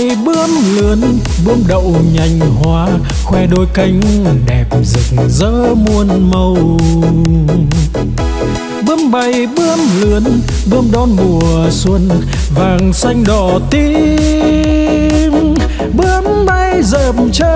bay bướm lượn, bướm đậu nhành hoa, khoe đôi cánh đẹp rực rỡ muôn màu. Bướm bay bướm lượn, bướm đón mùa xuân, vàng xanh đỏ tím, bướm bay dợp trời.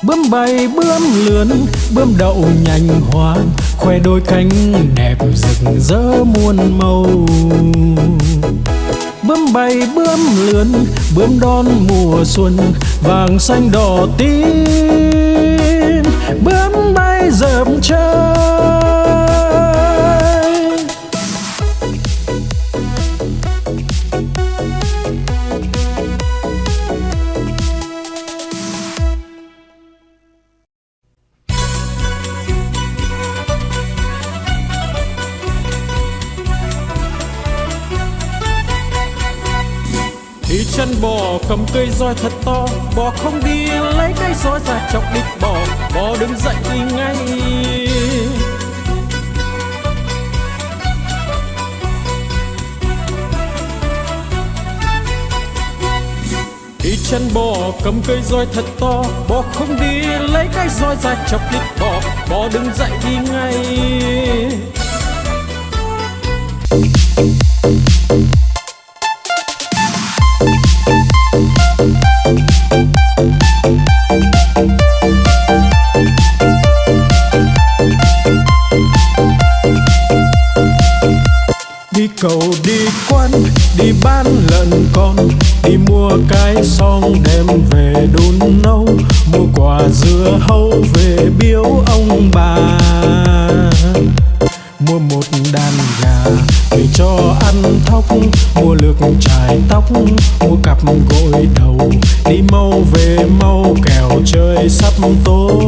Bướm bay bướm lượn, bướm đậu nhành hoa, khoe đôi cánh đẹp rực rỡ muôn màu. Bướm bay bướm lượn, bướm đón mùa xuân, vàng xanh đỏ tím, bướm bay dợp trời. Đi chân bò cầm cây roi thật to, bò không đi lấy cây roi ra chọc đít bò, bò đứng dậy đi ngay. Đi chân bò cầm cây roi thật to, bò không đi lấy cây roi ra chọc đít bò, bò đứng dậy đi ngay. Đi cầu đi quan, đi bán lợn con, đi mua cái xong đem về đun nấu, mua quả dưa hấu về biếu ông bà, mua một đàn gà về cho ăn thóc, mua lược chải tóc, mua cặp gội đầu, đi mau về mau kẻo trời sắp tối.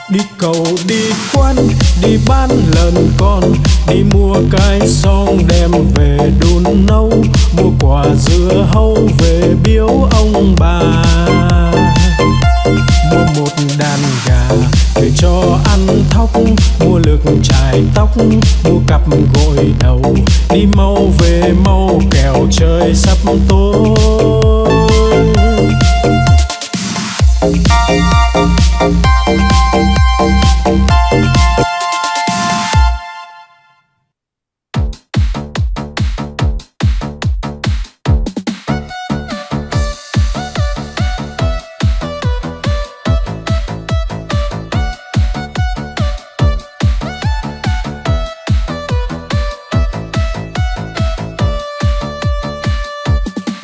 Đi cầu đi quan, đi bán lợn con, đi mua cái xong đem về đun nấu, mua quả dưa hấu về biếu ông bà, mua một đàn gà về cho ăn thóc, mua lược chải tóc, mua cặp gội đầu, đi mau về mau kẻo trời sắp tối.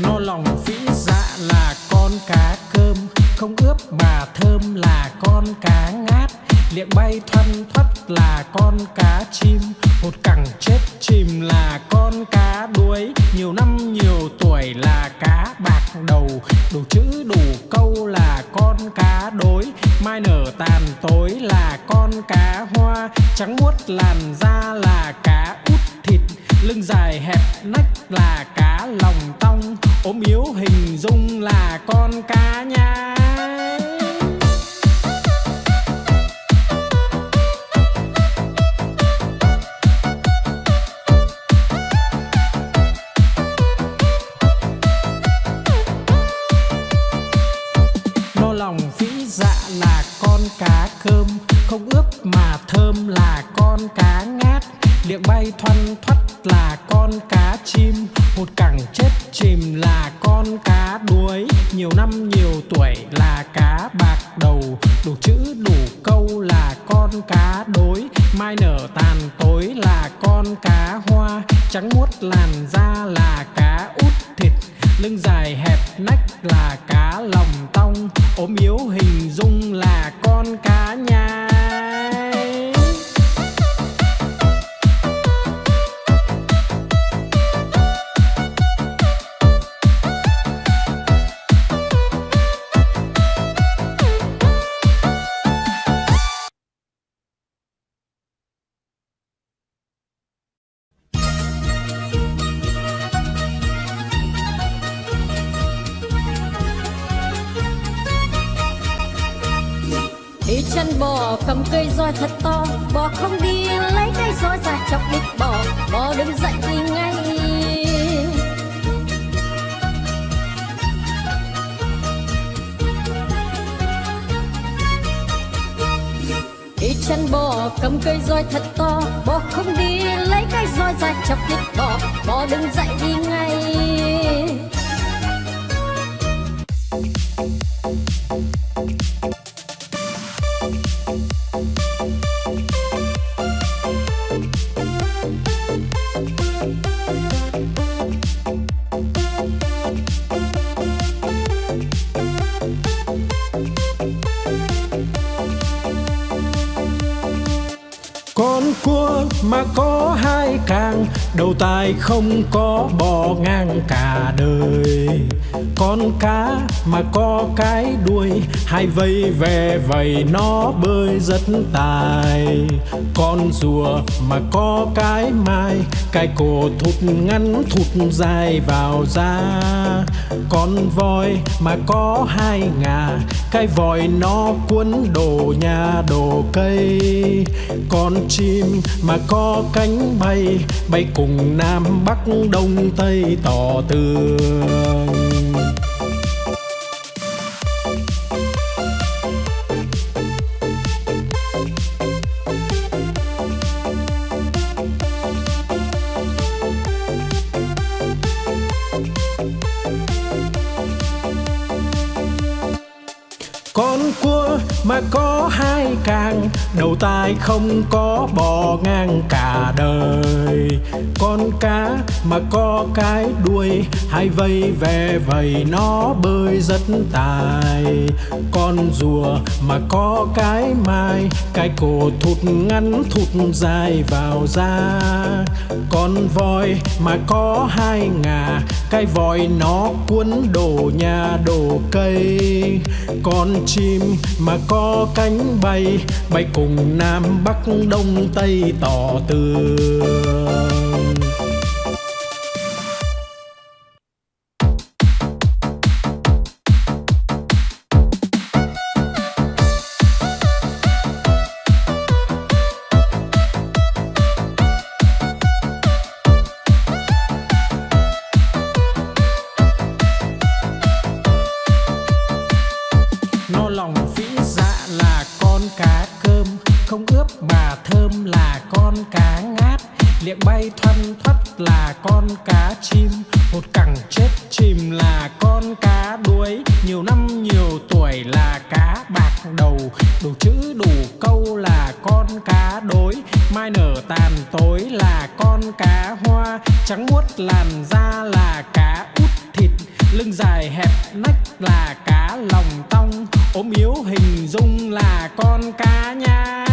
No lòng vĩ dạ là con cá cơm, không ướp mà thơm là con cá ngát, liệng bay thoăn thoắt là con cá chim, hột cẳng chết chìm là con cá đuối, nhiều năm nhiều tuổi là cá bạc đầu, đủ chữ đủ câu là con cá đối, mai nở tàn tối là con cá hoa, trắng muốt làn da là cá út thịt, lưng dài hẹp nách là cá lòng tong, ốm yếu hình dung là con cá nhái. No lòng vĩ dạ là con cá cơm, không ướp mà thơm là con cá ngát, liệng bay thoăn thoắt là con cá chim, hột cẳng chết chìm là con cá đuối, nhiều năm nhiều tuổi là cá bạc đầu, đủ chữ đủ câu là con cá đối, mai nở tàn tối là con cá hoa, trắng muốt làn da là cá út thịt, lưng dài hẹp nách là cá lòng tong, ốm yếu hình dung là con cá nhái. chăn bò cầm cây roi thật to, bò không đi lấy cây roi ra chọc đít bò, bò đứng dậy đi ngay. Đi chăn bò cầm cây roi thật to, bò không đi lấy cây roi ra chọc đít bò, bò đứng dậy đi ngay. Con cua mà có hai càng, đầu tai không có bò ngang cả đời. Con cá mà có cái đuôi, hai vây về vầy nó bơi rất tài. Con rùa mà có cái mai, cái cổ thụt ngắn thụt dài vào da. Con voi mà có hai ngà, cái vòi nó cuốn đồ nhà đồ cây. Con chim mà có cánh bay, bay cùng Nam Bắc Đông Tây tỏ tường. Con cua mà có hai càng, đầu tai không có bò ngang cả đời. Con cá mà có cái đuôi, hai vây về vầy nó bơi rất tài. Con rùa mà có cái mai, cái cổ thụt ngắn thụt dài vào da. Con voi mà có hai ngà, cái vòi nó cuốn đồ nhà đồ cây. Con chim mà có cánh bay, bay cùng Nam Bắc Đông Tây tỏ tường. No lòng phĩ dạ là con cá cơm, không ướp mà thơm là con cá ngát. Liệng bay thoăn thoắt là con cá chim, hột cẳng chết chìm là con cá đuối. Nhiều năm nhiều tuổi là cá bạc đầu, đủ chữ đủ câu là con cá đối. Mai nở tàn tối là con cá hoa, trắng muốt làn da là cá út thịt. Lưng dài hẹp nách là cá lòng tong, ốm yếu hình dung là con cá nhái.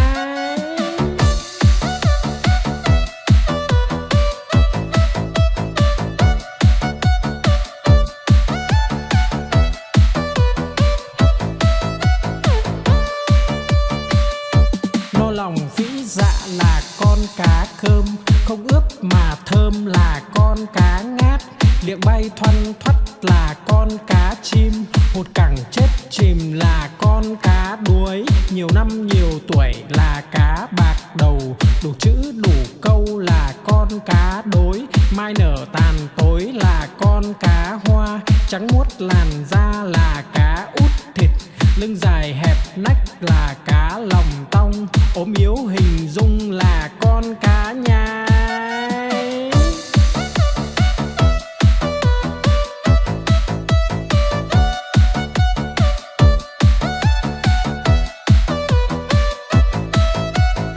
No lòng phĩ dạ là con cá cơm, không ướp mà thơm là con cá ngát. Liệng bay thoăn thoắt là con cá chim, hột cẳng chết chìm là con cá đuối. Nhiều năm nhiều tuổi là cá bạc đầu, đủ chữ đủ câu là con cá đối. Mai nở tàn tối là con cá hoa, trắng muốt làn da là cá út thịt. Lưng dài hẹp nách là cá lòng tong, ốm yếu hình dung là con cá